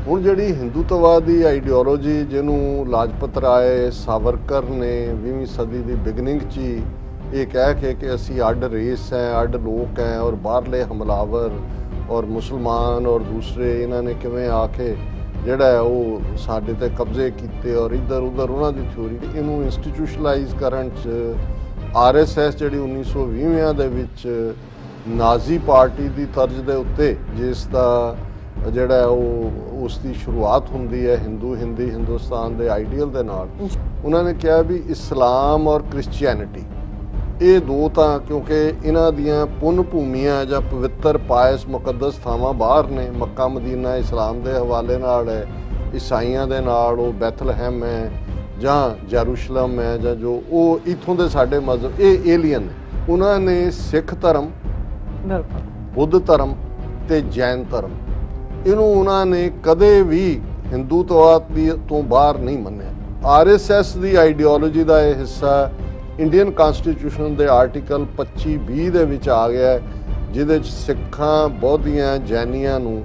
ਹੁਣ ਜਿਹੜੀ ਹਿੰਦੂਤਵਾਦ ਦੀ ਆਈਡੀਓਲੋਜੀ ਜਿਹਨੂੰ ਲਾਜਪਤ ਰਾਏ ਸਾਵਰਕਰ ਨੇ 20ਵੀਂ ਸਦੀ ਦੀ ਬਿਗਨਿੰਗ 'ਚ ਹੀ ਇਹ ਕਹਿ ਕੇ ਕਿ ਅਸੀਂ ਅੱਡ ਰੇਸ ਹੈ, ਅੱਡ ਲੋਕ ਹੈ ਔਰ ਬਾਹਰਲੇ ਹਮਲਾਵਰ ਔਰ ਮੁਸਲਮਾਨ ਔਰ ਦੂਸਰੇ ਇਹਨਾਂ ਨੇ ਕਿਵੇਂ ਆ ਕੇ ਜਿਹੜਾ ਹੈ ਉਹ ਸਾਡੇ ਤੇ ਕਬਜ਼ੇ ਕੀਤੇ ਔਰ ਇੱਧਰ ਉੱਧਰ ਉਹਨਾਂ ਦੀ ਥਿਊਰੀ ਇਹਨੂੰ ਇੰਸਟੀਟਿਊਸ਼ਨਲਾਈਜ਼ ਕਰਨ 'ਚ ਆਰਐਸਐਸ ਜਿਹੜੀ 1920 ਦੇ ਵਿੱਚ ਨਾਜ਼ੀ ਪਾਰਟੀ ਦੀ ਤਰਜ਼ ਦੇ ਉੱਤੇ ਜਿਸ ਦਾ ਜਿਹੜਾ ਉਹ ਉਸ ਦੀ ਸ਼ੁਰੂਆਤ ਹੁੰਦੀ ਹੈ ਹਿੰਦੁਸਤਾਨ ਦੇ ਆਈਡੀਅਲ ਦੇ ਨਾਲ ਉਹਨਾਂ ਨੇ ਕਿਹਾ ਵੀ ਇਸਲਾਮ ਔਰ ਕ੍ਰਿਸਚੀਅਨਿਟੀ ਇਹ ਦੋ ਤਾਂ ਕਿਉਂਕਿ ਇਹਨਾਂ ਦੀਆਂ ਪੁੰਨ ਭੂਮੀਆਂ ਜਾਂ ਪਵਿੱਤਰ ਪਾਇਸ ਮੁਕੱਦਸ ਥਾਵਾਂ ਬਾਹਰ ਨੇ ਮੱਕਾ ਮਦੀਨਾ ਇਸਲਾਮ ਦੇ ਹਵਾਲੇ ਨਾਲ ਹੈ ਈਸਾਈਆਂ ਦੇ ਨਾਲ ਉਹ ਬੈਥਲਹੈਮ ਹੈ ਜਾਂ ਜੈਰੂਸ਼ਲਮ ਹੈ ਜਾਂ ਜੋ ਉਹ ਇੱਥੋਂ ਦੇ ਸਾਡੇ ਮਜ਼ਹਬ ਇਹ ਏਲੀਅਨ ਨੇ ਉਹਨਾਂ ਨੇ ਸਿੱਖ ਧਰਮ ਬੁੱਧ ਧਰਮ ਤੇ ਜੈਨ ਧਰਮ ਇਹਨੂੰ ਉਹਨਾਂ ਨੇ ਕਦੇ ਵੀ ਹਿੰਦੂਤਵਾਦ ਦੀ ਤੋਂ ਬਾਹਰ ਨਹੀਂ ਮੰਨਿਆ ਆਰਐਸਐਸ ਦੀ ਆਈਡੀਓਲੋਜੀ ਦਾ ਇਹ ਹਿੱਸਾ ਇੰਡੀਅਨ ਕਨਸਟੀਟਿਊਸ਼ਨ ਦੇ ਆਰਟੀਕਲ 25(20) ਦੇ ਵਿੱਚ ਆ ਗਿਆ ਜਿਹਦੇ ਵਿੱਚ ਸਿੱਖਾਂ ਬੌਧੀਆਂ ਜੈਨੀਆਂ ਨੂੰ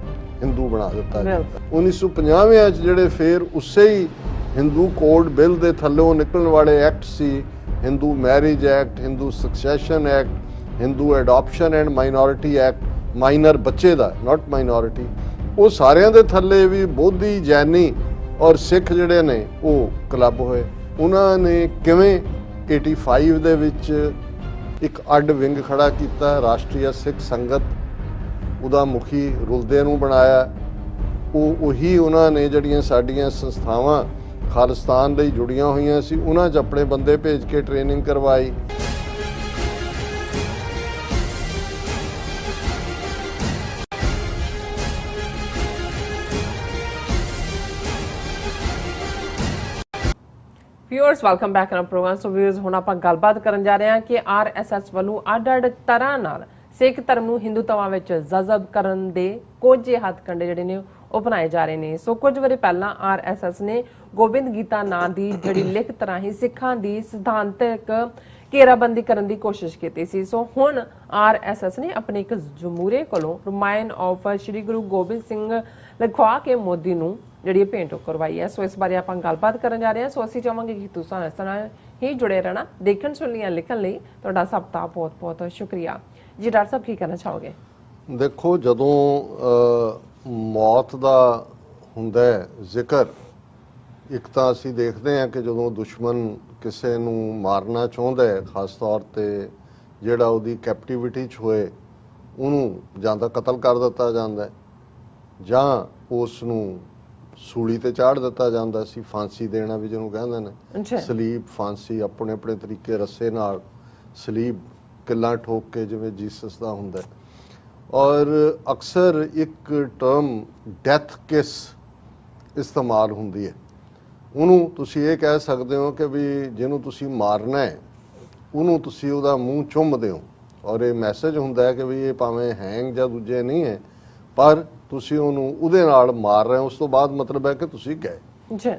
ਹਿੰਦੂ ਬਣਾ ਦਿੱਤਾ ਗਿਆ 1950 'ਚ ਜਿਹੜੇ ਫੇਰ ਉਸੇ ਹੀ ਹਿੰਦੂ ਕੋਡ ਬਿੱਲ ਦੇ ਥੱਲੋਂ ਨਿਕਲਣ ਵਾਲੇ ਐਕਟ ਸੀ Hindu marriage act Hindu succession act Hindu adoption and minority act minor ਬੱਚੇ ਦਾ ਨਾਟ ਮਾਈਨੋਰਿਟੀ ਉਹ ਸਾਰਿਆਂ ਦੇ ਥੱਲੇ ਵੀ ਬੋਧੀ ਜੈਨੀ ਔਰ ਸਿੱਖ ਜਿਹੜੇ ਨੇ ਉਹ ਕਲੱਬ ਹੋਏ ਉਹਨਾਂ ਨੇ ਕਿਵੇਂ 85 ਦੇ ਵਿੱਚ ਇੱਕ ਅੱਡ ਵਿੰਗ ਖੜਾ ਕੀਤਾ ਰਾਸ਼ਟਰੀ ਸਿੱਖ ਸੰਗਤ ਉਹਦਾ ਮੁਖੀ ਰੁਲਦੇ ਨੂੰ ਬਣਾਇਆ ਉਹੀ ਉਹਨਾਂ ਨੇ ਜਿਹੜੀਆਂ ਸਾਡੀਆਂ ਸੰਸਥਾਵਾਂ ਖਾਲਿਸਤਾਨ ਲਈ ਜੁੜੀਆਂ ਹੋਈਆਂ ਸੀ ਉਹਨਾਂ 'ਚ ਆਪਣੇ ਬੰਦੇ ਭੇਜ ਕੇ ਟ੍ਰੇਨਿੰਗ ਕਰਵਾਈ ਵਿਊਅਰਸ ਵੈਲਕਮ ਬੈਕ ਨਾ ਪ੍ਰੋਗਰਾਮ ਸੋ ਵਿਊਅਰਸ ਹੁਣ ਆਪਾਂ ਗੱਲਬਾਤ ਕਰਨ ਜਾ ਰਹੇ ਹਾਂ ਕਿ ਆਰਐਸਐਸ ਵੱਲੋਂ ਅੱਡ-ਅੱਡ ਤਰ੍ਹਾਂ ਨਾਲ ਸਿੱਖ ਧਰਮ ਨੂੰ ਹਿੰਦੂਤਵਾ ਵਿੱਚ ਜਜ਼ਬ ਕਰਨ ਦੇ ਕੁਝ ਹੱਥਕੰਡੇ ਜਿਹੜੇ ਨੇ ਉਹ ਬਣਾਏ ਜਾ ਰਹੇ ਨੇ ਸੋ ਕੁਝ ਵਾਰੀ ਪਹਿਲਾਂ ਆਰਐਸਐਸ ਨੇ ਗੋਬਿੰਦ ਗੀਤਾ ਨਾਂ ਦੀ ਜਿਹੜੀ ਲਿਖਤ ਰਾਹੀਂ ਸਿੱਖਾਂ ਦੀ ਸਿਧਾਂਤਕ ਘੇਰਾਬੰਦੀ ਕਰਨ ਦੀ ਕੋਸ਼ਿਸ਼ ਕੀਤੀ ਸੀ ਸੋ ਹੁਣ ਆਰਐਸਐਸ ਨੇ ਆਪਣੇ ਇੱਕ ਜਮਹੂਰੇ ਕੋਲੋਂ ਰਮਾਇਣ ਆਫ ਸ਼੍ਰੀ ਗੁਰੂ ਗੋਬਿੰਦ ਸਿੰਘ ਲਿਖਵਾ ਕੇ ਮੋਦੀ ਨੂੰ ਜਿਹੜੀ ਭੇਂਟ ਕਰਵਾਈ ਹੈ ਸੋ ਇਸ ਬਾਰੇ ਆਪਾਂ ਗੱਲਬਾਤ ਕਰਨ ਜਾ ਰਹੇ ਹਾਂ ਸੋ ਅਸੀਂ ਚਾਹਾਂਗੇ ਕਿ ਤੁਸੀਂ ਇਸ ਤਰ੍ਹਾਂ ਹੀ ਜੁੜੇ ਰਹਿਣਾ ਦੇਖਣ ਸੁਣੀਆਂ ਲਿਖਣ ਲਈ ਤੁਹਾਡਾ ਸਭ ਦਾ ਬਹੁਤ ਬਹੁਤ ਸ਼ੁਕਰੀਆ ਜੀ ਡਾਕਟਰ ਸਾਹਿਬ ਕੀ ਕਹਿਣਾ ਚਾਹੋਗੇ ਦੇਖੋ ਜਦੋਂ ਮੌਤ ਦਾ ਹੁੰਦਾ ਜ਼ਿਕਰ ਇੱਕ ਤਾਂ ਅਸੀਂ ਦੇਖਦੇ ਹਾਂ ਕਿ ਜਦੋਂ ਦੁਸ਼ਮਣ ਕਿਸੇ ਨੂੰ ਮਾਰਨਾ ਚਾਹੁੰਦਾ ਹੈ ਖਾਸ ਤੌਰ ਤੇ ਜਿਹੜਾ ਉਹਦੀ ਕੈਪਟੀਵਿਟੀ 'ਚ ਹੋਏ ਉਹਨੂੰ ਜਾਂ ਤਾਂ ਕਤਲ ਕਰ ਦਿੱਤਾ ਜਾਂਦਾ ਜਾਂ ਉਸ ਨੂੰ ਸੂਲੀ ਤੇ ਚਾੜ ਦਿੱਤਾ ਜਾਂਦਾ ਸੀ ਫਾਂਸੀ ਦੇਣਾ ਵੀ ਜਿਹਨੂੰ ਕਹਿੰਦੇ ਨੇ ਸਲੀਬ ਫਾਂਸੀ ਆਪਣੇ ਆਪਣੇ ਤਰੀਕੇ ਰੱਸੇ ਨਾਲ ਸਲੀਬ ਕਿੱਲਾਂ ਠੋਕ ਕੇ ਜਿਵੇਂ ਜੀਸਸ ਦਾ ਹੁੰਦਾ ਔਰ ਅਕਸਰ ਇੱਕ ਟਰਮ ਡੈਥ ਕਿਸ ਇਸਤੇਮਾਲ ਹੁੰਦੀ ਹੈ ਉਹਨੂੰ ਤੁਸੀਂ ਇਹ ਕਹਿ ਸਕਦੇ ਹੋ ਕਿ ਵੀ ਜਿਹਨੂੰ ਤੁਸੀਂ ਮਾਰਨਾ ਹੈ ਉਹਨੂੰ ਤੁਸੀਂ ਉਹਦਾ ਮੂੰਹ ਚੁੰਮਦੇ ਹੋ ਔਰ ਇਹ ਮੈਸੇਜ ਹੁੰਦਾ ਹੈ ਕਿ ਵੀ ਇਹ ਭਾਵੇਂ ਹੈਂਗ ਜਾਂ ਦੂਜੇ ਨਹੀਂ ਹੈ ਪਰ ਤੁਸੀਂ ਉਹਨੂੰ ਉਹਦੇ ਨਾਲ ਮਾਰ ਰਹੇ ਹੋ ਉਸ ਤੋਂ ਬਾਅਦ ਮਤਲਬ ਹੈ ਕਿ ਤੁਸੀਂ ਗਏ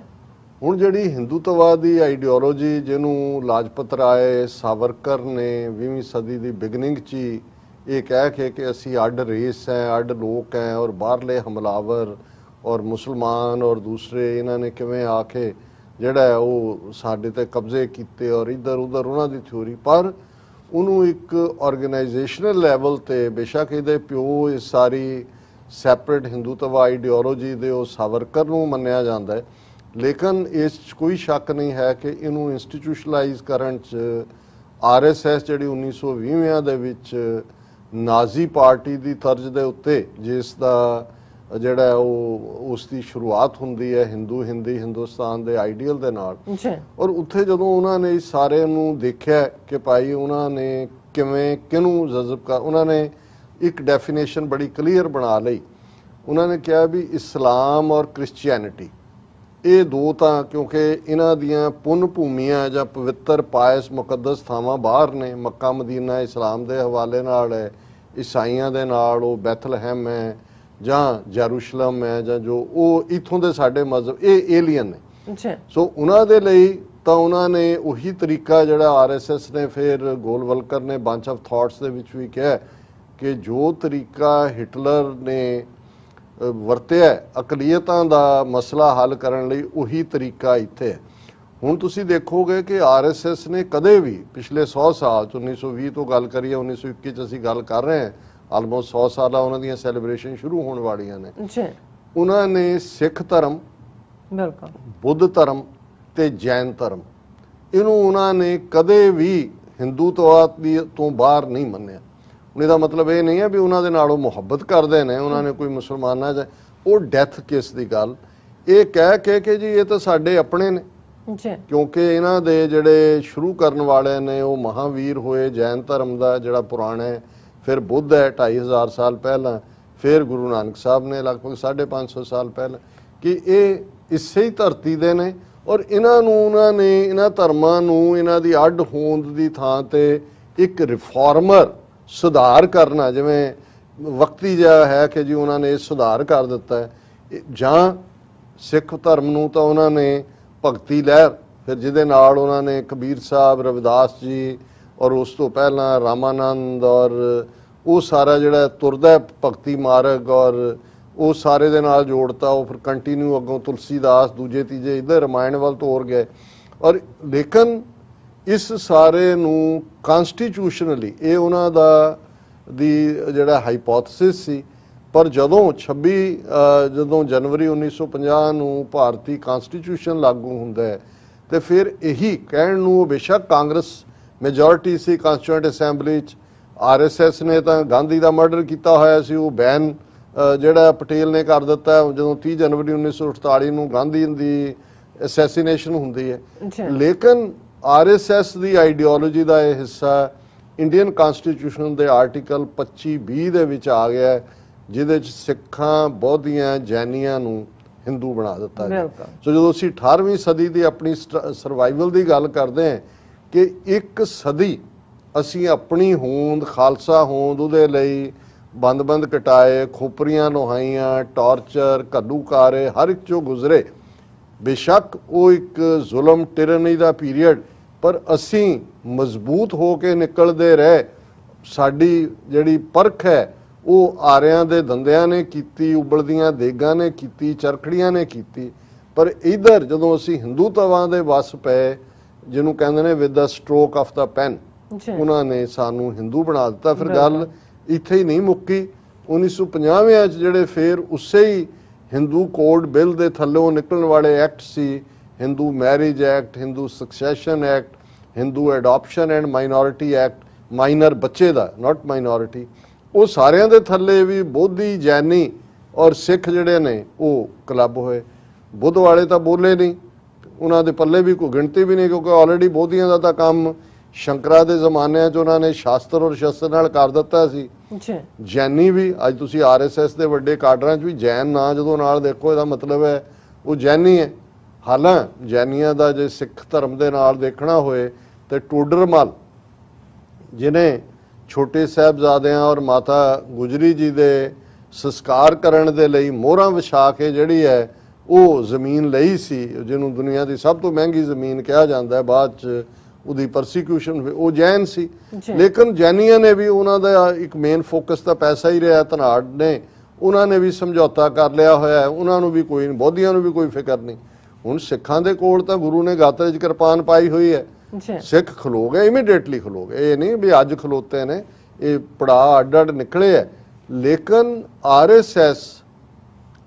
ਹੁਣ ਜਿਹੜੀ ਹਿੰਦੂਤਵਾਦ ਦੀ ਆਈਡੀਓਲੋਜੀ ਜਿਹਨੂੰ ਲਾਜਪਤ ਰਾਏ ਸਾਵਰਕਰ ਨੇ 20ਵੀਂ ਸਦੀ ਦੀ ਬਿਗਨਿੰਗ 'ਚ ਹੀ ਇਹ ਕਹਿ ਕੇ ਕਿ ਅਸੀਂ ਅੱਡ ਰੇਸ ਹੈ ਅੱਡ ਲੋਕ ਹੈ ਔਰ ਬਾਹਰਲੇ ਹਮਲਾਵਰ ਔਰ ਮੁਸਲਮਾਨ ਔਰ ਦੂਸਰੇ ਇਹਨਾਂ ਨੇ ਕਿਵੇਂ ਆ ਕੇ ਜਿਹੜਾ ਹੈ ਉਹ ਸਾਡੇ ਤੇ ਕਬਜ਼ੇ ਕੀਤੇ ਔਰ ਇੱਧਰ ਉੱਧਰ ਉਹਨਾਂ ਦੀ ਥਿਊਰੀ ਪਰ ਉਹਨੂੰ ਇੱਕ ਆਰਗੇਨਾਈਜੇਸ਼ਨਲ ਲੈਵਲ ਤੇ ਬੇਸ਼ੱਕ ਇਹਦੇ ਪਿਓ ਇਹ ਸਾਰੀ ਸੈਪਰੇਟ ਹਿੰਦੂਤਵਾ ਆਈਡੀਓਲੋਜੀ ਦੇ ਉਹ ਸਾਵਰਕਰ ਨੂੰ ਮੰਨਿਆ ਜਾਂਦਾ ਹੈ ਲੇਕਿਨ ਇਸ 'ਚ ਕੋਈ ਸ਼ੱਕ ਨਹੀਂ ਹੈ ਕਿ ਇਹਨੂੰ ਇੰਸਟੀਟਿਊਸ਼ਨਲਾਈਜ਼ ਕਰਨ 'ਚ ਆਰਐਸਐਸ ਜਿਹੜੀ 1920 ਦੇ ਵਿੱਚ ਨਾਜ਼ੀ ਪਾਰਟੀ ਦੀ ਤਰਜ਼ ਦੇ ਉੱਤੇ ਜਿਸ ਦਾ ਜਿਹੜਾ ਉਹ ਉਸ ਦੀ ਸ਼ੁਰੂਆਤ ਹੁੰਦੀ ਹੈ ਹਿੰਦੁਸਤਾਨ ਦੇ ਆਈਡੀਅਲ ਦੇ ਨਾਲ ਔਰ ਉੱਥੇ ਜਦੋਂ ਉਹਨਾਂ ਨੇ ਸਾਰੇ ਨੂੰ ਦੇਖਿਆ ਕਿ ਭਾਈ ਉਹਨਾਂ ਨੇ ਕਿਵੇਂ ਕਿਹਨੂੰ ਜਜ਼ਬ ਕਰ ਉਹਨਾਂ ਨੇ ਇੱਕ ਡੈਫੀਨੇਸ਼ਨ ਬੜੀ ਕਲੀਅਰ ਬਣਾ ਲਈ ਉਹਨਾਂ ਨੇ ਕਿਹਾ ਵੀ ਇਸਲਾਮ ਔਰ ਕ੍ਰਿਸਚੀਅਨਿਟੀ ਇਹ ਦੋ ਤਾਂ ਕਿਉਂਕਿ ਇਹਨਾਂ ਦੀਆਂ ਪੁੰਨ ਭੂਮੀਆਂ ਜਾਂ ਪਵਿੱਤਰ ਪਾਇਸ ਮੁਕੱਦਸ ਥਾਵਾਂ ਬਾਹਰ ਨੇ ਮੱਕਾ ਮਦੀਨਾ ਇਸਲਾਮ ਦੇ ਹਵਾਲੇ ਨਾਲ ਹੈ ਈਸਾਈਆਂ ਦੇ ਨਾਲ ਉਹ ਬੈਥਲਹੈਮ ਹੈ ਜਾਂ ਜੈਰੂਸ਼ਲਮ ਹੈ ਜਾਂ ਜੋ ਉਹ ਇੱਥੋਂ ਦੇ ਸਾਡੇ ਮਜ਼ਹਬ ਇਹ ਏਲੀਅਨ ਨੇ ਸੋ ਉਹਨਾਂ ਦੇ ਲਈ ਤਾਂ ਉਹਨਾਂ ਨੇ ਉਹੀ ਤਰੀਕਾ ਜਿਹੜਾ ਆਰਐਸਐਸ ਨੇ ਫਿਰ ਗੋਲਵਲਕਰ ਨੇ ਬੰਚ ਆਫ ਥਾਟਸ ਦੇ ਵਿੱਚ ਵੀ ਕਿਹਾ ਕਿ ਜੋ ਤਰੀਕਾ ਹਿਟਲਰ ਨੇ ਵਰਤਿਆ ਅਕਲੀਅਤਾਂ ਦਾ ਮਸਲਾ ਹੱਲ ਕਰਨ ਲਈ, ਉਹੀ ਤਰੀਕਾ ਇੱਥੇ ਹੈ। ਹੁਣ ਤੁਸੀਂ ਦੇਖੋਗੇ ਕਿ ਆਰਐਸਐਸ ਨੇ ਕਦੇ ਵੀ ਪਿਛਲੇ 100 ਸਾਲ 'ਚ 1920 ਤੋਂ ਗੱਲ ਕਰੀਏ 1921 'ਚ ਅਸੀਂ ਗੱਲ ਕਰ ਰਹੇ ਹਾਂ, ਆਲਮੋਸਟ 100 ਸਾਲਾਂ ਉਹਨਾਂ ਦੀਆਂ ਸੈਲੀਬ੍ਰੇਸ਼ਨ ਸ਼ੁਰੂ ਹੋਣ ਵਾਲੀਆਂ ਨੇ। ਉਹਨਾਂ ਨੇ ਸਿੱਖ ਧਰਮ, ਬਿਲਕੁਲ, ਬੁੱਧ ਧਰਮ ਤੇ ਜੈਨ ਧਰਮ, ਇਹਨੂੰ ਉਹਨਾਂ ਨੇ ਕਦੇ ਵੀ ਹਿੰਦੂਤਵਾਦ ਦੀ ਤੋਂ ਬਾਹਰ ਨਹੀਂ ਮੰਨਿਆ। ਹੁਣ ਇਹਦਾ ਮਤਲਬ ਇਹ ਨਹੀਂ ਹੈ ਵੀ ਉਹਨਾਂ ਦੇ ਨਾਲ ਉਹ ਮੁਹੱਬਤ ਕਰਦੇ ਨੇ, ਉਹਨਾਂ ਨੇ ਕੋਈ ਮੁਸਲਮਾਨਾਂ 'ਚ ਉਹ ਡੈਥ ਕਿਸ ਦੀ ਗੱਲ, ਇਹ ਕਹਿ ਕੇ ਜੀ ਇਹ ਤਾਂ ਸਾਡੇ ਆਪਣੇ ਨੇ, ਕਿਉਂਕਿ ਇਹਨਾਂ ਦੇ ਜਿਹੜੇ ਸ਼ੁਰੂ ਕਰਨ ਵਾਲੇ ਨੇ ਉਹ ਮਹਾਵੀਰ ਹੋਏ ਜੈਨ ਧਰਮ ਦਾ ਜਿਹੜਾ ਪੁਰਾਣਾ ਹੈ, ਫਿਰ ਬੁੱਧ ਹੈ 2500 ਸਾਲ ਪਹਿਲਾਂ, ਫਿਰ ਗੁਰੂ ਨਾਨਕ ਸਾਹਿਬ ਨੇ ਲਗਭਗ 550 ਸਾਲ ਪਹਿਲਾਂ, ਕਿ ਇਹ ਇਸੇ ਹੀ ਧਰਤੀ ਦੇ ਨੇ। ਔਰ ਇਹਨਾਂ ਨੂੰ ਉਹਨਾਂ ਨੇ ਇਹਨਾਂ ਧਰਮਾਂ ਨੂੰ ਇਹਨਾਂ ਦੀ ਅੱਡ ਹੋਂਦ ਦੀ ਥਾਂ ਤੇ ਇੱਕ ਰਿਫਾਰਮਰ ਸੁਧਾਰ ਕਰਨਾ, ਜਿਵੇਂ ਵਕਤੀ ਜਿਹਾ ਹੈ ਕਿ ਜੀ ਉਹਨਾਂ ਨੇ ਸੁਧਾਰ ਕਰ ਦਿੱਤਾ ਹੈ। ਜਾਂ ਸਿੱਖ ਧਰਮ ਨੂੰ ਤਾਂ ਉਹਨਾਂ ਨੇ ਭਗਤੀ ਲਹਿਰ, ਫਿਰ ਜਿਹਦੇ ਨਾਲ ਉਹਨਾਂ ਨੇ ਕਬੀਰ ਸਾਹਿਬ, ਰਵਿਦਾਸ ਜੀ ਔਰ ਉਸ ਤੋਂ ਪਹਿਲਾਂ ਰਾਮਾਨੰਦ ਔਰ ਉਹ ਸਾਰਾ ਜਿਹੜਾ ਤੁਰਦਾ ਭਗਤੀ ਮਾਰਗ ਔਰ ਉਹ ਸਾਰੇ ਦੇ ਨਾਲ ਜੋੜਤਾ। ਉਹ ਫਿਰ ਕੰਟੀਨਿਊ ਅੱਗੋਂ ਤੁਲਸੀਦਾਸ ਦੂਜੇ ਤੀਜੇ ਇੱਧਰ ਰਾਮਾਇਣ ਵੱਲ ਤੋਰ ਗਏ। ਔਰ ਲੇਕਿਨ ਇਸ ਸਾਰੇ ਨੂੰ ਕਾਂਸਟੀਟਿਊਸ਼ਨਲੀ ਇਹ ਉਹਨਾਂ ਦਾ ਦੀ ਜਿਹੜਾ ਹਾਈਪੋਥੇਸਿਸ ਸੀ, ਪਰ ਜਦੋਂ ਜਦੋਂ ਜਨਵਰੀ 1950 ਨੂੰ ਭਾਰਤੀ ਕਾਂਸਟੀਟਿਊਸ਼ਨ ਲਾਗੂ ਹੁੰਦਾ ਹੈ ਤੇ ਫਿਰ ਇਹੀ ਕਹਿਣ ਨੂੰ ਬੇਸ਼ੱਕ ਕਾਂਗਰਸ ਮੈਜੋਰਿਟੀ ਸੀ ਕਾਂਸਟੀਟਿਊਐਂਟ ਅਸੈਂਬਲੀ 'ਚ, ਆਰਐਸਐਸ ਨੇ ਤਾਂ ਗਾਂਧੀ ਦਾ ਮਰਡਰ ਕੀਤਾ ਹੋਇਆ ਸੀ, ਉਹ ਬੈਨ ਜਿਹੜਾ ਪਟੇਲ ਨੇ ਕਰ ਦਿੱਤਾ ਜਦੋਂ 30 ਜਨਵਰੀ 1948 ਨੂੰ ਗਾਂਧੀ ਦੀ ਅਸੈਸੀਨੇਸ਼ਨ ਹੁੰਦੀ ਹੈ। ਲੇਕਿਨ ਆਰਐਸਐਸ ਦੀ ਆਈਡੀਓਲੋਜੀ ਦਾ ਇਹ ਹਿੱਸਾ ਇੰਡੀਅਨ ਕਾਂਸਟੀਟਿਊਸ਼ਨ ਦੇ ਆਰਟੀਕਲ 25(b) ਦੇ ਵਿੱਚ ਆ ਗਿਆ, ਜਿਹਦੇ 'ਚ ਸਿੱਖਾਂ, ਬੌਧੀਆਂ, ਜੈਨੀਆਂ ਨੂੰ ਹਿੰਦੂ ਬਣਾ ਦਿੱਤਾ ਗਿਆ। ਸੋ ਜਦੋਂ ਅਸੀਂ 18ਵੀਂ ਸਦੀ ਦੀ ਆਪਣੀ ਸਰਵਾਈਵਲ ਦੀ ਗੱਲ ਕਰਦੇ ਹਾਂ ਕਿ ਇੱਕ ਸਦੀ ਅਸੀਂ ਆਪਣੀ ਹੋਂਦ, ਖਾਲਸਾ ਹੋਂਦ, ਉਹਦੇ ਲਈ ਬੰਦ ਕਟਾਏ, ਖੋਪਰੀਆਂ ਲੋਹਾਈਆਂ, ਟਾਰਚਰ, ਘੱਲੂਕਾਰੇ ਹਰ ਇੱਕ 'ਚੋਂ ਗੁਜ਼ਰੇ। ਬੇਸ਼ੱਕ ਉਹ ਇੱਕ ਜ਼ੁਲਮ ਟਿਰਨੀ ਦਾ ਪੀਰੀਅਡ, ਪਰ ਅਸੀਂ ਮਜ਼ਬੂਤ ਹੋ ਕੇ ਨਿਕਲਦੇ ਰਹੇ। ਸਾਡੀ ਜਿਹੜੀ ਪਰਖ ਹੈ ਉਹ ਆਰਿਆਂ ਦੇ ਦੰਦਿਆਂ ਨੇ ਕੀਤੀ, ਉਬਲਦੀਆਂ ਦੇਗਾਂ ਨੇ ਕੀਤੀ, ਚਰਖੜੀਆਂ ਨੇ ਕੀਤੀ। ਪਰ ਇਧਰ ਜਦੋਂ ਅਸੀਂ ਹਿੰਦੂਤਵਾਂ ਦੇ ਵਸ ਪਏ, ਜਿਹਨੂੰ ਕਹਿੰਦੇ ਨੇ with the stroke of the pen, ਉਹਨਾਂ ਨੇ ਸਾਨੂੰ ਹਿੰਦੂ ਬਣਾ ਦਿੱਤਾ। ਫਿਰ ਗੱਲ ਇੱਥੇ ਹੀ ਨਹੀਂ ਮੁੱਕੀ। 1950 'ਚ ਜਿਹੜੇ ਫਿਰ ਉਸੇ ਹੀ ਹਿੰਦੂ ਕੋਡ ਬਿੱਲ ਦੇ ਥੱਲੋਂ ਨਿਕਲਣ ਵਾਲੇ ਐਕਟ ਸੀ, Hindu marriage act, Hindu succession act, Hindu adoption and minority act, minor ਬੱਚੇ ਦਾ, ਨਾਟ ਮਾਈਨੋਰਿਟੀ, ਉਹ ਸਾਰਿਆਂ ਦੇ ਥੱਲੇ ਵੀ ਬੋਧੀ, ਜੈਨੀ ਔਰ ਸਿੱਖ ਜਿਹੜੇ ਨੇ ਉਹ ਕਲੱਬ ਹੋਏ। ਬੁੱਧ ਵਾਲੇ ਤਾਂ ਬੋਲੇ ਨਹੀਂ, ਉਹਨਾਂ ਦੇ ਪੱਲੇ ਵੀ ਕੋਈ ਗਿਣਤੀ ਵੀ ਨਹੀਂ, ਕਿਉਂਕਿ ਆਲਰੇਡੀ ਬੋਧੀਆਂ ਦਾ ਤਾਂ ਕੰਮ ਸ਼ੰਕਰਾ ਦੇ ਜ਼ਮਾਨਿਆਂ 'ਚ ਉਹਨਾਂ ਨੇ ਸ਼ਾਸਤਰ ਔਰ ਸ਼ਸਤਰ ਨਾਲ ਕਰ ਦਿੱਤਾ ਸੀ। ਜੈਨੀ ਵੀ ਅੱਜ ਤੁਸੀਂ ਆਰਐਸਐਸ ਦੇ ਵੱਡੇ ਕਾਡਰਾਂ 'ਚ ਵੀ ਜੈਨ ਨਾਂ ਜਦੋਂ ਨਾਲ ਦੇਖੋ, ਇਹਦਾ ਮਤਲਬ ਹੈ ਉਹ ਜੈਨੀ ਹੈ। ਹਾਲਾਂ ਜੈਨੀਆਂ ਦਾ ਜੇ ਸਿੱਖ ਧਰਮ ਦੇ ਨਾਲ ਦੇਖਣਾ ਹੋਏ ਤੇ ਟੋਡਰਮਲ, ਜਿਹਨੇ ਛੋਟੇ ਸਾਹਿਬਜ਼ਾਦਿਆਂ ਔਰ ਮਾਤਾ ਗੁਜਰੀ ਜੀ ਦੇ ਸੰਸਕਾਰ ਕਰਨ ਦੇ ਲਈ ਮੋਹਰਾਂ ਵਿਛਾ ਕੇ ਜਿਹੜੀ ਹੈ ਉਹ ਜ਼ਮੀਨ ਲਈ ਸੀ, ਜਿਹਨੂੰ ਦੁਨੀਆ ਦੀ ਸਭ ਤੋਂ ਮਹਿੰਗੀ ਜ਼ਮੀਨ ਕਿਹਾ ਜਾਂਦਾ, ਬਾਅਦ 'ਚ ਉਹਦੀ ਪਰਸੀਕਿਊਸ਼ਨ, ਉਹ ਜੈਨ ਸੀ। ਲੇਕਿਨ ਜੈਨੀਆਂ ਨੇ ਵੀ ਉਹਨਾਂ ਦਾ ਇੱਕ ਮੇਨ ਫੋਕਸ ਤਾਂ ਪੈਸਾ ਹੀ ਰਿਹਾ। ਧਨਾੜ ਨੇ ਉਹਨਾਂ ਨੇ ਵੀ ਸਮਝੌਤਾ ਕਰ ਲਿਆ ਹੋਇਆ, ਉਹਨਾਂ ਨੂੰ ਵੀ ਕੋਈ, ਬੋਧੀਆਂ ਨੂੰ ਵੀ ਕੋਈ ਫਿਕਰ ਨਹੀਂ। ਹੁਣ ਸਿੱਖਾਂ ਦੇ ਕੋਲ ਤਾਂ ਗੁਰੂ ਨੇ ਗਾਤਰੇ 'ਚ ਕਿਰਪਾਨ ਪਾਈ ਹੋਈ ਹੈ, ਸਿੱਖ ਖਲੋ ਗਏ, ਇਮੀਡੀਏਟਲੀ ਖਲੋ ਗਏ। ਇਹ ਨਹੀਂ ਵੀ ਅੱਜ ਖਲੋਤੇ ਨੇ, ਇਹ ਪੜਾਅ ਅੱਡ ਨਿਕਲੇ ਹੈ। ਲੇਕਿਨ ਆਰਐਸਐਸ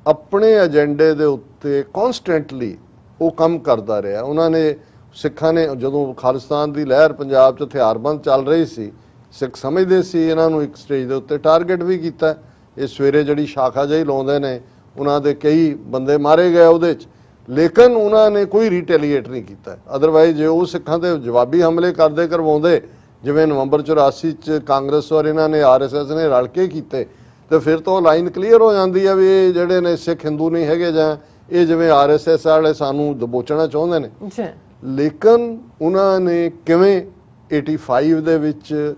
ਆਪਣੇ ਏਜੰਡੇ ਦੇ ਉੱਤੇ ਕਨਸਟੈਂਟਲੀ ਉਹ ਕੰਮ ਕਰਦਾ ਰਿਹਾ। ਉਹਨਾਂ ਨੇ ਸਿੱਖਾਂ ਨੇ ਜਦੋਂ ਖਾਲਿਸਤਾਨ ਦੀ ਲਹਿਰ ਪੰਜਾਬ 'ਚ ਹਥਿਆਰਬੰਦ ਚੱਲ ਰਹੀ ਸੀ, ਸਿੱਖ ਸਮਝਦੇ ਸੀ ਇਹਨਾਂ ਨੂੰ ਇੱਕ ਸਟੇਜ ਦੇ ਉੱਤੇ ਟਾਰਗੇਟ ਵੀ ਕੀਤਾ। ਇਹ ਸਵੇਰੇ ਜਿਹੜੀ ਸ਼ਾਖਾ ਜਿਹੀ ਲਾਉਂਦੇ ਨੇ, ਉਹਨਾਂ ਦੇ ਕਈ ਬੰਦੇ ਮਾਰੇ ਗਏ ਉਹਦੇ 'ਚ, ਲੇਕਿਨ ਉਹਨਾਂ ਨੇ ਕੋਈ ਰੀਟੈਲੀਏਟ ਨਹੀਂ ਕੀਤਾ। ਅਦਰਵਾਈਜ਼ ਜੇ ਉਹ ਸਿੱਖਾਂ ਤੇ ਜਵਾਬੀ ਹਮਲੇ ਕਰਵਾਉਂਦੇ, ਜਿਵੇਂ ਨਵੰਬਰ 84 'ਚ ਕਾਂਗਰਸ ਔਰ ਇਹਨਾਂ ਨੇ ਆਰਐਸਐਸ ਨੇ ਰਲ ਕੇ ਕੀਤੇ, ਤੇ ਫਿਰ ਤਾਂ ਉਹ ਲਾਈਨ ਕਲੀਅਰ ਹੋ ਜਾਂਦੀ ਹੈ ਵੀ ਇਹ ਜਿਹੜੇ ਨੇ ਸਿੱਖ ਹਿੰਦੂ ਨਹੀਂ ਹੈਗੇ, ਜਾਂ ਇਹ ਜਿਵੇਂ ਆਰਐਸਐਸ ਵਾਲੇ ਸਾਨੂੰ ਦਬੋਚਣਾ ਚਾਹੁੰਦੇ ਨੇ। ਲੇਕਿਨ ਉਹਨਾਂ ਨੇ ਕਿਵੇਂ 85 ਦੇ ਵਿੱਚ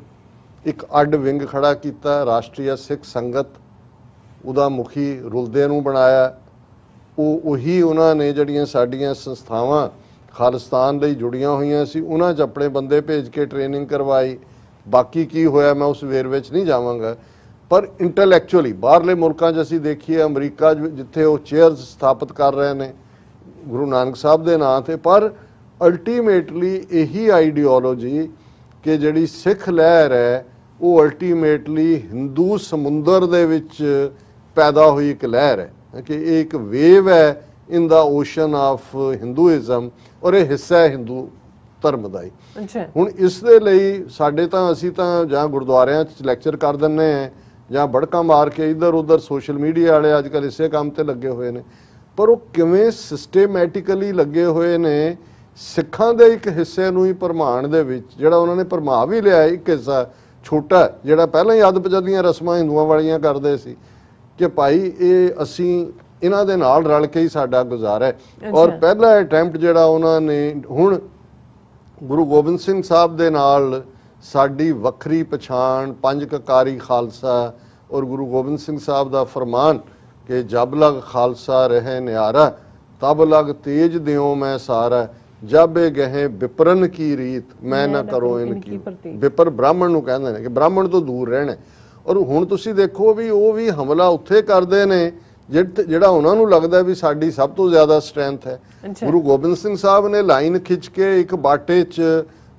ਇੱਕ ਅੱਡ ਵਿੰਗ ਖੜਾ ਕੀਤਾ, ਰਾਸ਼ਟਰੀ ਸਿੱਖ ਸੰਗਤ, ਉਹਦਾ ਮੁਖੀ ਰੁਲਦੇ ਨੂੰ ਬਣਾਇਆ। ਉਹੀ ਉਹਨਾਂ ਨੇ ਜਿਹੜੀਆਂ ਸਾਡੀਆਂ ਸੰਸਥਾਵਾਂ ਖਾਲਿਸਤਾਨ ਲਈ ਜੁੜੀਆਂ ਹੋਈਆਂ ਸੀ, ਉਹਨਾਂ 'ਚ ਆਪਣੇ ਬੰਦੇ ਭੇਜ ਕੇ ਟ੍ਰੇਨਿੰਗ ਕਰਵਾਈ। ਬਾਕੀ ਕੀ ਹੋਇਆ ਮੈਂ ਉਸ ਵੇਰਵੇ 'ਚ ਨਹੀਂ ਜਾਵਾਂਗਾ, ਪਰ ਇੰਟੈਲੈਕਚੁਅਲੀ ਬਾਹਰਲੇ ਮੁਲਕਾਂ 'ਚ ਅਸੀਂ ਦੇਖੀਏ, ਅਮਰੀਕਾ 'ਚ ਜਿੱਥੇ ਉਹ ਚੇਅਰਸ ਸਥਾਪਿਤ ਕਰ ਰਹੇ ਨੇ ਗੁਰੂ ਨਾਨਕ ਸਾਹਿਬ ਦੇ ਨਾਂ ਤੇ, ਪਰ ਅਲਟੀਮੇਟਲੀ ਇਹੀ ਆਈਡੀਓਲੋਜੀ ਕਿ ਜਿਹੜੀ ਸਿੱਖ ਲਹਿਰ ਹੈ ਉਹ ਅਲਟੀਮੇਟਲੀ ਹਿੰਦੂ ਸਮੁੰਦਰ ਦੇ ਵਿੱਚ ਪੈਦਾ ਹੋਈ ਇੱਕ ਲਹਿਰ ਹੈ ਕਿ ਇਹ ਇੱਕ ਵੇਵ ਹੈ ਇਨ ਦਾ ਓਸ਼ਨ ਆਫ ਹਿੰਦੂਇਜ਼ਮ, ਔਰ ਇਹ ਹਿੱਸਾ ਹੈ ਹਿੰਦੂ ਧਰਮ ਦਾ ਹੀ। ਹੁਣ ਇਸ ਦੇ ਲਈ ਸਾਡੇ ਤਾਂ ਅਸੀਂ ਤਾਂ ਜਾਂ ਗੁਰਦੁਆਰਿਆਂ 'ਚ ਲੈਕਚਰ ਕਰ ਦਿੰਦੇ ਹਾਂ ਜਾਂ ਬੜਕਾਂ ਮਾਰ ਕੇ ਇੱਧਰ ਉੱਧਰ ਸੋਸ਼ਲ ਮੀਡੀਆ ਵਾਲੇ ਅੱਜ ਕੱਲ੍ਹ ਇਸੇ ਕੰਮ ਤੇ ਲੱਗੇ ਹੋਏ ਨੇ, ਪਰ ਉਹ ਕਿਵੇਂ ਸਿਸਟੇਮੈਟਿਕਲੀ ਲੱਗੇ ਹੋਏ ਨੇ ਸਿੱਖਾਂ ਦੇ ਇੱਕ ਹਿੱਸੇ ਨੂੰ ਹੀ ਭਰਮਾਉਣ ਦੇ ਵਿੱਚ, ਜਿਹੜਾ ਉਹਨਾਂ ਨੇ ਭਰਮਾ ਵੀ ਲਿਆ ਇੱਕ ਹਿੱਸਾ ਛੋਟਾ ਜਿਹੜਾ ਪਹਿਲਾਂ ਹੀ ਅੱਧ-ਪਚੱਧ ਦੀਆਂ ਰਸਮਾਂ ਹਿੰਦੂਆਂ ਵਾਲੀਆਂ ਕਰਦੇ ਸੀ ਕਿ ਭਾਈ ਇਹ ਅਸੀਂ ਇਹਨਾਂ ਦੇ ਨਾਲ ਰਲ ਕੇ ਹੀ ਸਾਡਾ ਗੁਜ਼ਾਰਾ ਹੈ। ਔਰ ਪਹਿਲਾ ਅਟੈਂਪਟ ਜਿਹੜਾ ਉਹਨਾਂ ਨੇ ਹੁਣ ਗੁਰੂ ਗੋਬਿੰਦ ਸਿੰਘ ਸਾਹਿਬ ਦੇ ਨਾਲ ਸਾਡੀ ਵੱਖਰੀ ਪਛਾਣ, ਪੰਜ ਕਕਾਰੀ ਖਾਲਸਾ ਔਰ ਗੁਰੂ ਗੋਬਿੰਦ ਸਿੰਘ ਸਾਹਿਬ ਦਾ ਫਰਮਾਨ ਕਿ ਜਬ ਲਗ ਖਾਲਸਾ ਰਹੇ ਨਿਆਰਾ ਤਬ ਲਗ ਤੇਜ ਦਿਓ ਮੈਂ ਸਾਰਾ ਜਬ ਇਹ ਗਏ ਵਿਪਰਨ ਕੀ ਰੀਤ ਮੈਂ ਨਾ ਕਰੋ ਇਨ ਕੀ। ਵਿਪਰ ਬ੍ਰਾਹਮਣ ਨੂੰ ਕਹਿੰਦੇ ਨੇ ਕਿ ਬ੍ਰਾਹਮਣ ਤੋਂ ਦੂਰ ਰਹਿਣਾ। ਔਰ ਹੁਣ ਤੁਸੀਂ ਦੇਖੋ ਵੀ ਉਹ ਵੀ ਹਮਲਾ ਉੱਥੇ ਕਰਦੇ ਨੇ ਜਿਹੜਾ ਉਹਨਾਂ ਨੂੰ ਲੱਗਦਾ ਵੀ ਸਾਡੀ ਸਭ ਤੋਂ ਜ਼ਿਆਦਾ ਸਟਰੈਂਥ ਹੈ। ਗੁਰੂ ਗੋਬਿੰਦ ਸਿੰਘ ਸਾਹਿਬ ਨੇ ਲਾਈਨ ਖਿੱਚ ਕੇ ਇੱਕ ਬਾਟੇ 'ਚ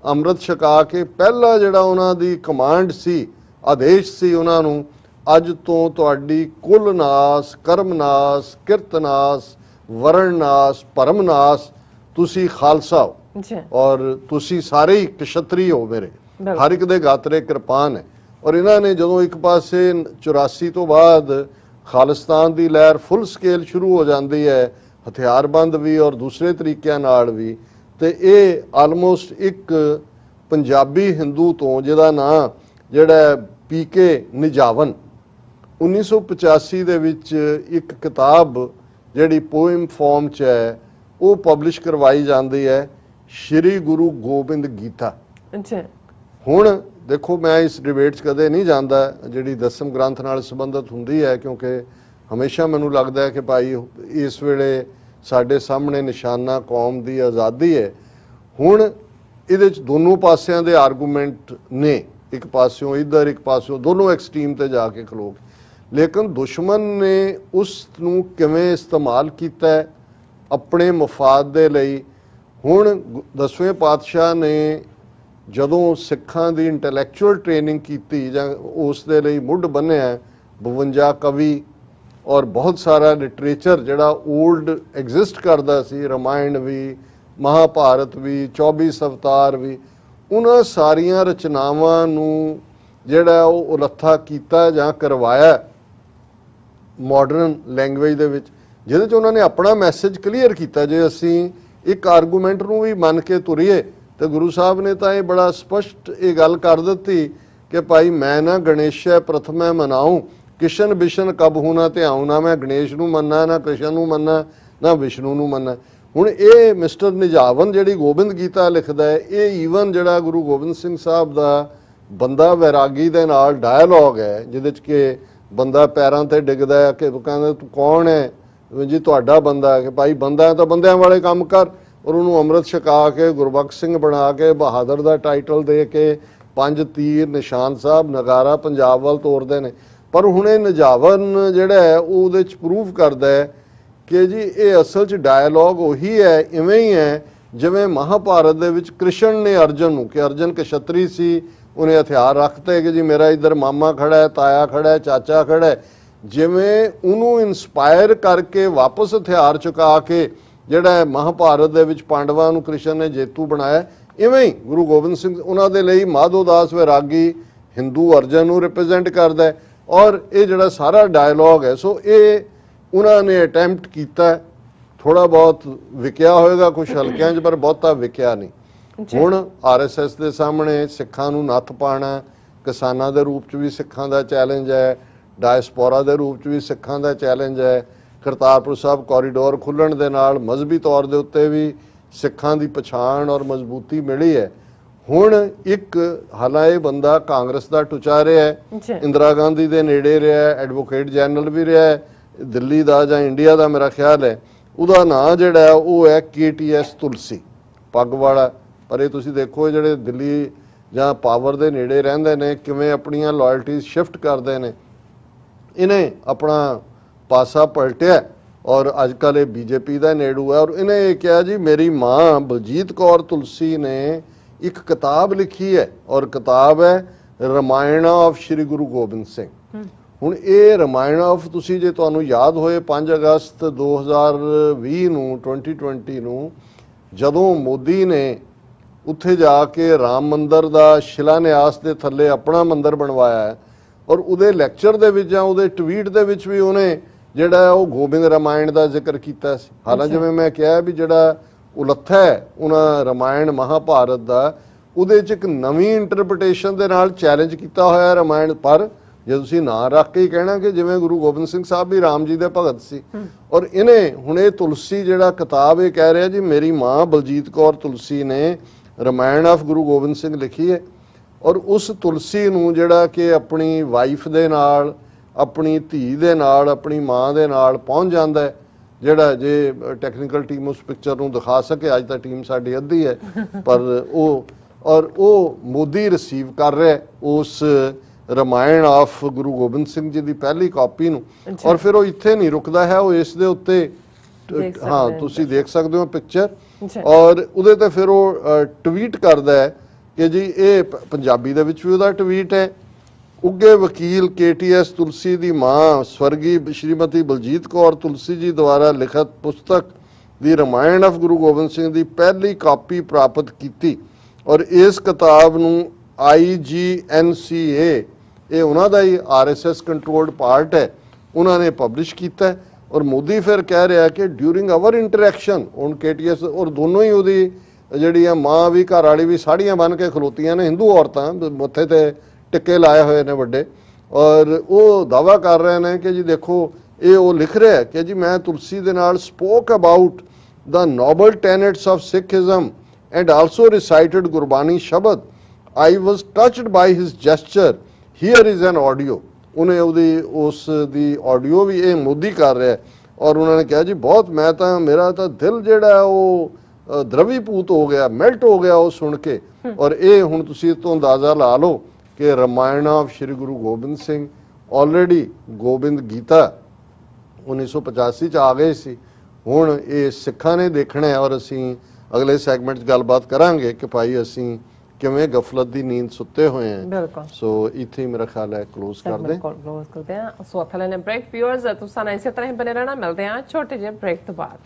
ਅੰਮ੍ਰਿਤ ਛਕਾ ਕੇ ਪਹਿਲਾ ਜਿਹੜਾ ਉਹਨਾਂ ਦੀ ਕਮਾਂਡ ਸੀ, ਆਦੇਸ਼ ਸੀ ਉਹਨਾਂ ਨੂੰ, ਅੱਜ ਤੋਂ ਤੁਹਾਡੀ ਕੁਲ ਨਾਸ, ਕਰਮ ਨਾਸ, ਕਿਰਤ ਨਾਸ, ਵਰਣ ਨਾਸ, ਭਰਮ ਨਾਸ, ਤੁਸੀਂ ਖਾਲਸਾ ਹੋ ਔਰ ਤੁਸੀਂ ਸਾਰੇ ਹੀ ਕਸ਼ਤਰੀ ਹੋ ਮੇਰੇ, ਹਰ ਇੱਕ ਦੇ ਗਾਤਰੇ ਕਿਰਪਾਨ ਹੈ। ਔਰ ਇਹਨਾਂ ਨੇ ਜਦੋਂ ਇੱਕ ਪਾਸੇ 84 ਤੋਂ ਬਾਅਦ ਖਾਲਿਸਤਾਨ ਦੀ ਲਹਿਰ ਫੁੱਲ ਸਕੇਲ ਸ਼ੁਰੂ ਹੋ ਜਾਂਦੀ ਹੈ, ਹਥਿਆਰਬੰਦ ਵੀ ਔਰ ਦੂਸਰੇ ਤਰੀਕਿਆਂ ਨਾਲ ਵੀ, ਤੇ ਇਹ ਆਲਮੋਸਟ ਇੱਕ ਪੰਜਾਬੀ ਹਿੰਦੂ ਤੋਂ ਜਿਹਦਾ ਨਾਂ ਜਿਹੜਾ ਪੀਕੇ ਨਿਜਾਵਨ 1985 ਦੇ ਵਿੱਚ ਇੱਕ ਕਿਤਾਬ ਜਿਹੜੀ ਪੋਇਮ ਫਾਰਮ 'ਚ ਹੈ ਉਹ ਪਬਲਿਸ਼ ਕਰਵਾਈ ਜਾਂਦੀ ਹੈ, ਸ਼੍ਰੀ ਗੁਰੂ ਗੋਬਿੰਦ ਗੀਤਾ। ਹੁਣ ਦੇਖੋ ਮੈਂ ਇਸ ਡਿਬੇਟ 'ਚ ਕਦੇ ਨਹੀਂ ਜਾਂਦਾ ਜਿਹੜੀ ਦਸਮ ਗ੍ਰੰਥ ਨਾਲ ਸੰਬੰਧਿਤ ਹੁੰਦੀ ਹੈ, ਕਿਉਂਕਿ ਹਮੇਸ਼ਾ ਮੈਨੂੰ ਲੱਗਦਾ ਹੈ ਕਿ ਭਾਈ ਇਸ ਵੇਲੇ ਸਾਡੇ ਸਾਹਮਣੇ ਨਿਸ਼ਾਨਾ ਕੌਮ ਦੀ ਆਜ਼ਾਦੀ ਹੈ। ਹੁਣ ਇਹਦੇ 'ਚ ਦੋਨੋਂ ਪਾਸਿਆਂ ਦੇ ਆਰਗੂਮੈਂਟ ਨੇ, ਇੱਕ ਪਾਸਿਓਂ ਇੱਧਰ ਇੱਕ ਪਾਸਿਓਂ ਦੋਨੋਂ ਐਕਸਟ੍ਰੀਮ ਤੇ ਜਾ ਕੇ ਖਲੋ ਗਏ, ਲੇਕਿਨ ਦੁਸ਼ਮਣ ਨੇ ਉਸ ਨੂੰ ਕਿਵੇਂ ਇਸਤੇਮਾਲ ਕੀਤਾ ਆਪਣੇ ਮਫਾਦ ਦੇ ਲਈ। ਹੁਣ 10ਵੇਂ ਪਾਤਸ਼ਾਹ ਨੇ ਜਦੋਂ ਸਿੱਖਾਂ ਦੀ ਇੰਟੈਲੈਕਚੁਅਲ ਟ੍ਰੇਨਿੰਗ ਕੀਤੀ ਜਾਂ ਉਸ ਦੇ ਲਈ ਮੁੱਢ ਬੰਨਿਆ, 52 ਕਵੀ ਔਰ ਬਹੁਤ ਸਾਰਾ ਲਿਟਰੇਚਰ ਜਿਹੜਾ ਓਲਡ ਐਗਜ਼ਿਸਟ ਕਰਦਾ ਸੀ, ਰਾਮਾਇਣ ਵੀ, ਮਹਾਭਾਰਤ ਵੀ, 24 ਅਵਤਾਰ ਵੀ, ਉਹਨਾਂ ਸਾਰੀਆਂ ਰਚਨਾਵਾਂ ਨੂੰ ਜਿਹੜਾ ਉਹ ਉਲੱਥਾ ਕੀਤਾ ਜਾਂ ਕਰਵਾਇਆ ਮਾਡਰਨ ਲੈਂਗੁਏਜ ਦੇ ਵਿੱਚ, ਜਿਹਦੇ 'ਚ ਉਹਨਾਂ ਨੇ ਆਪਣਾ ਮੈਸੇਜ ਕਲੀਅਰ ਕੀਤਾ। ਜੇ ਅਸੀਂ ਇੱਕ ਆਰਗੂਮੈਂਟ ਨੂੰ ਵੀ ਮੰਨ ਕੇ ਤੁਰੀਏ ਤੇ ਗੁਰੂ ਸਾਹਿਬ ਨੇ ਤਾਂ ਇਹ ਬੜਾ ਸਪਸ਼ਟ ਇਹ ਗੱਲ ਕਰ ਦਿੱਤੀ ਕਿ ਭਾਈ ਮੈਂ ਨਾ ਗਣੇਸ਼ੈ ਪ੍ਰਥਮੈ ਮਨਾਉ ਕਿਸ਼ਨ ਬਿਸ਼ਨ ਕਬ ਹੂ ਨਾ ਧਿਆਉ, ਨਾ ਮੈਂ ਗਣੇਸ਼ ਨੂੰ ਮੰਨਾ, ਨਾ ਕ੍ਰਿਸ਼ਨ ਨੂੰ ਮੰਨਾ, ਨਾ ਵਿਸ਼ਨੂੰ ਨੂੰ ਮੰਨਾ। ਹੁਣ ਇਹ ਮਿਸਟਰ ਨਿਜਾਵਨ ਜਿਹੜੀ ਗੋਬਿੰਦ ਗੀਤਾ ਲਿਖਦਾ ਹੈ, ਇਹ ਈਵਨ ਜਿਹੜਾ ਗੁਰੂ ਗੋਬਿੰਦ ਸਿੰਘ ਸਾਹਿਬ ਦਾ ਬੰਦਾ ਵੈਰਾਗੀ ਦੇ ਨਾਲ ਡਾਇਲੋਗ ਹੈ, ਜਿਹਦੇ 'ਚ ਕਿ ਬੰਦਾ ਪੈਰਾਂ ਤੇ ਡਿੱਗਦਾ ਹੈ ਕਿ ਕਹਿੰਦਾ ਤੂੰ ਕੌਣ ਹੈ ਜੀ, ਤੁਹਾਡਾ ਬੰਦਾ, ਕਿ ਭਾਈ ਬੰਦਾ ਹੈ ਤਾਂ ਬੰਦਿਆਂ ਵਾਲੇ ਕੰਮ ਕਰ, ਔਰ ਉਹਨੂੰ ਅੰਮ੍ਰਿਤ ਛਕਾ ਕੇ ਗੁਰਬਖਸ਼ ਸਿੰਘ ਬਣਾ ਕੇ ਬਹਾਦਰ ਦਾ ਟਾਈਟਲ ਦੇ ਕੇ 5 ਤੀਰ ਨਿਸ਼ਾਨ ਸਾਹਿਬ ਨਗਾਰਾ ਪੰਜਾਬ ਵੱਲ ਤੋਰਦੇ ਨੇ। ਪਰ ਹੁਣ ਇਹ ਨਿਜਾਵਨ ਜਿਹੜਾ ਹੈ ਉਹ ਉਹਦੇ 'ਚ ਪ੍ਰੂਵ ਕਰਦਾ ਹੈ ਕਿ ਜੀ ਇਹ ਅਸਲ 'ਚ ਡਾਇਲੋਗ ਉਹੀ ਹੈ, ਇਵੇਂ ਹੀ ਹੈ ਜਿਵੇਂ ਮਹਾਭਾਰਤ ਦੇ ਵਿੱਚ ਕ੍ਰਿਸ਼ਨ ਨੇ ਅਰਜਨ ਨੂੰ, ਕਿ ਅਰਜਨ ਕਸ਼ਤਰੀ ਸੀ, ਉਹਨੇ ਹਥਿਆਰ ਰੱਖਤੇ ਕਿ ਜੀ ਮੇਰਾ ਇੱਧਰ ਮਾਮਾ ਖੜਾ ਹੈ, ਤਾਇਆ ਖੜਾ ਹੈ, ਚਾਚਾ ਖੜਾ ਹੈ, ਜਿਵੇਂ ਉਹਨੂੰ ਇਨਸਪਾਇਰ ਕਰਕੇ ਵਾਪਸ ਹਥਿਆਰ ਚੁਕਾ ਕੇ ਜਿਹੜਾ ਮਹਾਭਾਰਤ ਦੇ ਵਿੱਚ ਪਾਂਡਵਾਂ ਨੂੰ ਕ੍ਰਿਸ਼ਨ ਨੇ ਜੇਤੂ ਬਣਾਇਆ, ਇਵੇਂ ਹੀ ਗੁਰੂ ਗੋਬਿੰਦ ਸਿੰਘ ਉਹਨਾਂ ਦੇ ਲਈ ਮਾਧੋਦਾਸ ਵੈਰਾਗੀ ਹਿੰਦੂ ਅਰਜਨ ਨੂੰ ਰਿਪਰੈਜ਼ੈਂਟ ਕਰਦਾ ਹੈ। ਔਰ ਇਹ ਜਿਹੜਾ ਸਾਰਾ ਡਾਇਲੋਗ ਹੈ, ਸੋ ਇਹ ਉਹਨਾਂ ਨੇ ਅਟੈਂਪਟ ਕੀਤਾ, ਥੋੜਾ ਬਹੁਤ ਵਿਕਿਆ ਹੋਏਗਾ ਕੁਝ ਹਲਕਿਆਂ 'ਚ, ਪਰ ਬਹੁਤਾ ਵਿਕਿਆ ਨਹੀਂ। ਹੁਣ RSS ਦੇ ਸਾਹਮਣੇ ਸਿੱਖਾਂ ਨੂੰ ਨੱਥ ਪਾਉਣਾ, ਕਿਸਾਨਾਂ ਦੇ ਰੂਪ 'ਚ ਵੀ ਸਿੱਖਾਂ ਦਾ ਚੈਲੰਜ ਹੈ, ਡਾਇਸਪੋਰਾ ਦੇ ਰੂਪ 'ਚ ਵੀ ਸਿੱਖਾਂ ਦਾ ਚੈਲੰਜ ਹੈ, ਕਰਤਾਰਪੁਰ ਸਾਹਿਬ ਕੋਰੀਡੋਰ ਖੁੱਲ੍ਹਣ ਦੇ ਨਾਲ ਮਜ਼ਹਬੀ ਤੌਰ ਦੇ ਉੱਤੇ ਵੀ ਸਿੱਖਾਂ ਦੀ ਪਛਾਣ ਔਰ ਮਜ਼ਬੂਤੀ ਮਿਲੀ ਹੈ। ਹੁਣ ਇੱਕ ਹਾਲਾਂ ਇਹ ਬੰਦਾ ਕਾਂਗਰਸ ਦਾ ਟੁਚਾ ਰਿਹਾ ਹੈ, ਇੰਦਰਾ ਗਾਂਧੀ ਦੇ ਨੇੜੇ ਰਿਹਾ, ਐਡਵੋਕੇਟ ਜਨਰਲ ਵੀ ਰਿਹਾ, ਦਿੱਲੀ ਦਾ ਜਾਂ ਇੰਡੀਆ ਦਾ ਮੇਰਾ ਖਿਆਲ ਹੈ, ਉਹਦਾ ਨਾਂ ਜਿਹੜਾ ਉਹ ਹੈ KTS ਤੁਲਸੀ, ਪੱਗ ਵਾਲਾ। ਪਰ ਇਹ ਤੁਸੀਂ ਦੇਖੋ ਜਿਹੜੇ ਦਿੱਲੀ ਜਾਂ ਪਾਵਰ ਦੇ ਨੇੜੇ ਰਹਿੰਦੇ ਨੇ ਕਿਵੇਂ ਆਪਣੀਆਂ ਲਾਇਲਟੀਜ਼ ਸ਼ਿਫਟ ਕਰਦੇ ਨੇ। ਇਹਨੇ ਆਪਣਾ ਪਾਸਾ ਪਲਟਿਆ ਔਰ ਅੱਜ ਕੱਲ੍ਹ ਇਹ ਬੀਜੇਪੀ ਦਾ ਨੇੜੂ ਹੈ। ਔਰ ਇਹਨੇ ਇਹ ਕਿਹਾ ਜੀ ਮੇਰੀ ਮਾਂ ਬਲਜੀਤ ਕੌਰ ਤੁਲਸੀ ਨੇ ਇੱਕ ਕਿਤਾਬ ਲਿਖੀ ਹੈ ਔਰ ਕਿਤਾਬ ਹੈ ਰਮਾਇਣ ਆਫ ਸ਼੍ਰੀ ਗੁਰੂ ਗੋਬਿੰਦ ਸਿੰਘ। ਹੁਣ ਇਹ ਰਮਾਇਣ ਆਫ, ਤੁਸੀਂ ਜੇ ਤੁਹਾਨੂੰ ਯਾਦ ਹੋਏ 5 ਅਗਸਤ 2020 ਨੂੰ 2020 ਨੂੰ ਜਦੋਂ ਮੋਦੀ ਨੇ ਉੱਥੇ ਜਾ ਕੇ ਰਾਮ ਮੰਦਰ ਦਾ ਸ਼ਿਲਾਨਿਆਸ ਦੇ ਥੱਲੇ ਆਪਣਾ ਮੰਦਰ ਬਣਵਾਇਆ ਹੈ ਔਰ ਉਹਦੇ ਲੈਕਚਰ ਦੇ ਵਿੱਚ ਜਾਂ ਉਹਦੇ ਟਵੀਟ ਦੇ ਵਿੱਚ ਵੀ ਉਹਨੇ ਜਿਹੜਾ ਉਹ ਗੋਬਿੰਦ ਰਾਮਾਇਣ ਦਾ ਜ਼ਿਕਰ ਕੀਤਾ ਸੀ। ਹਾਲਾਂਕਿ ਜਿਵੇਂ ਮੈਂ ਕਿਹਾ ਵੀ ਜਿਹੜਾ ਉਲੱਥਾ ਹੈ ਉਹਨਾਂ ਰਾਮਾਇਣ ਮਹਾਭਾਰਤ ਦਾ, ਉਹਦੇ 'ਚ ਇੱਕ ਨਵੀਂ ਇੰਟਰਪ੍ਰੀਟੇਸ਼ਨ ਦੇ ਨਾਲ ਚੈਲੰਜ ਕੀਤਾ ਹੋਇਆ ਰਾਮਾਇਣ। ਪਰ ਜੇ ਤੁਸੀਂ ਨਾਂ ਰੱਖ ਕੇ ਹੀ ਕਹਿਣਾ ਕਿ ਜਿਵੇਂ ਗੁਰੂ ਗੋਬਿੰਦ ਸਿੰਘ ਸਾਹਿਬ ਵੀ ਰਾਮ ਜੀ ਦੇ ਭਗਤ ਸੀ। ਔਰ ਇਹਨੇ ਹੁਣ ਇਹ ਤੁਲਸੀ ਜਿਹੜਾ ਕਿਤਾਬ ਇਹ ਕਹਿ ਰਿਹਾ ਜੀ ਮੇਰੀ ਮਾਂ ਬਲਜੀਤ ਕੌਰ ਤੁਲਸੀ ਨੇ ਰਾਮਾਇਣ ਆਫ ਗੁਰੂ ਗੋਬਿੰਦ ਸਿੰਘ ਲਿਖੀ ਹੈ ਔਰ ਉਸ ਤੁਲਸੀ ਨੂੰ ਜਿਹੜਾ ਕਿ ਆਪਣੀ ਵਾਈਫ ਦੇ ਨਾਲ, ਆਪਣੀ ਧੀ ਦੇ ਨਾਲ, ਆਪਣੀ ਮਾਂ ਦੇ ਨਾਲ ਪਹੁੰਚ ਜਾਂਦਾ ਹੈ। ਜਿਹੜਾ ਜੇ ਟੈਕਨੀਕਲ ਟੀਮ ਉਸ ਪਿਕਚਰ ਨੂੰ ਦਿਖਾ ਸਕੇ, ਅੱਜ ਤਾਂ ਟੀਮ ਸਾਡੀ ਅੱਧੀ ਹੈ, ਪਰ ਉਹ ਮੋਦੀ ਰਿਸੀਵ ਕਰ ਰਿਹਾ ਉਸ ਰਾਮਾਇਣ ਆਫ ਗੁਰੂ ਗੋਬਿੰਦ ਸਿੰਘ ਜੀ ਦੀ ਪਹਿਲੀ ਕਾਪੀ ਨੂੰ। ਔਰ ਫਿਰ ਉਹ ਇੱਥੇ ਨਹੀਂ ਰੁਕਦਾ ਹੈ, ਉਹ ਇਸ ਦੇ ਉੱਤੇ ਹਾਂ ਤੁਸੀਂ ਦੇਖ ਸਕਦੇ ਹੋ ਪਿਕਚਰ, ਔਰ ਉਹਦੇ ਤੇ ਫਿਰ ਉਹ ਟਵੀਟ ਕਰਦਾ ਹੈ ਕਿ ਜੀ ਇਹ ਪੰਜਾਬੀ ਦੇ ਵਿੱਚ ਵੀ ਉਹਦਾ ਟਵੀਟ ਹੈ। ਉੱਗੇ ਵਕੀਲ KTS ਤੁਲਸੀ ਦੀ ਮਾਂ ਸਵਰਗੀ ਸ਼੍ਰੀਮਤੀ ਬਲਜੀਤ ਕੌਰ ਤੁਲਸੀ ਜੀ ਦੁਆਰਾ ਲਿਖਤ ਪੁਸਤਕ ਦੀ ਰਾਮਾਇਣ ਆਫ ਗੁਰੂ ਗੋਬਿੰਦ ਸਿੰਘ ਦੀ ਪਹਿਲੀ ਕਾਪੀ ਪ੍ਰਾਪਤ ਕੀਤੀ ਔਰ ਇਸ ਕਿਤਾਬ ਨੂੰ IGNCA, ਇਹ ਉਹਨਾਂ ਦਾ ਹੀ RSS ਕੰਟਰੋਲਡ ਪਾਰਟ ਹੈ, ਉਹਨਾਂ ਨੇ ਪਬਲਿਸ਼ ਕੀਤਾ ਹੈ। ਔਰ ਮੋਦੀ ਫਿਰ ਕਹਿ ਰਿਹਾ ਕਿ ਡਿਊਰਿੰਗ ਆਵਰ ਇੰਟਰੈਕਸ਼ਨ, ਹੁਣ KTS ਔਰ ਦੋਨੋਂ ਹੀ ਉਹਦੀ ਜਿਹੜੀ ਆ ਮਾਂ ਵੀ ਘਰ ਵਾਲੀ ਵੀ ਸਾੜੀਆਂ ਬੰਨ ਕੇ ਖਲੋਤੀਆਂ ਨੇ, ਹਿੰਦੂ ਔਰਤਾਂ ਮੱਥੇ ਤੇ ਟਿੱਕੇ ਲਾਏ ਹੋਏ ਨੇ ਵੱਡੇ, ਔਰ ਉਹ ਦਾਵਾ ਕਰ ਰਹੇ ਨੇ ਕਿ ਜੀ ਦੇਖੋ ਇਹ ਉਹ ਲਿਖ ਰਿਹਾ ਕਿ ਜੀ ਮੈਂ ਤੁਲਸੀ ਦੇ ਨਾਲ spoke about the noble tenets of Sikhism and also recited Gurbani shabad. I was touched by his gesture. Here is an audio. ਉਹਨੇ ਉਹਦੀ ਉਸ ਦੀ ਆਡੀਓ ਵੀ ਇਹ ਮੋਦੀ ਕਰ ਰਿਹਾ ਔਰ ਉਹਨਾਂ ਨੇ ਕਿਹਾ ਜੀ ਬਹੁਤ ਮੇਰਾ ਤਾਂ ਦਿਲ ਜਿਹੜਾ ਉਹ ਦਰਵੀਭੂਤ ਹੋ ਗਿਆ, ਮੈਲਟ ਹੋ ਗਿਆ ਉਹ ਸੁਣ ਕੇ। ਔਰ ਇਹ ਹੁਣ ਤੁਸੀਂ ਇਸ ਤੋਂ ਅੰਦਾਜ਼ਾ ਲਾ ਲਓ ਕਿ ਰਾਮਾਇਣ ਆਫ ਸ਼੍ਰੀ ਗੁਰੂ ਗੋਬਿੰਦ ਸਿੰਘ ਆਲਰੇਡੀ ਗੋਬਿੰਦ ਗੀਤਾ 1985 ਚ ਆ ਗਏ ਸੀ। ਹੁਣ ਇਹ ਸਿੱਖਾਂ ਨੇ ਦੇਖਣਾ ਹੈ ਔਰ ਅਸੀਂ ਅਗਲੇ ਸੈਗਮੈਂਟ 'ਚ ਗੱਲਬਾਤ ਕਰਾਂਗੇ ਕਿ ਭਾਈ ਅਸੀਂ ਕਿਵੇਂ ਗਫਲਤ ਦੀ ਨੀਂਦ ਸੁੱਤੇ ਹੋਏ ਹਾਂ। ਬਿਲਕੁਲ। ਸੋ ਇੱਥੇ ਹੀ ਮੇਰਾ ਖਿਆਲ ਹੈ ਕਲੋਜ਼ ਕਰਦੇ ਹਾਂ। ਸੋ ਅਥਲੇ ਨੇ ਬ੍ਰੇਕ, ਵਿਊਅਰਸ ਤੁਸੀਂ ਇਸੇ ਤਰ੍ਹਾਂ ਹੀ ਬਨੇ ਰਹਿਣਾ, ਮਿਲਦੇ ਹਾਂ ਛੋਟੇ ਜਿਹੇ ਬ੍ਰੇਕ ਤੋਂ ਬਾਅਦ।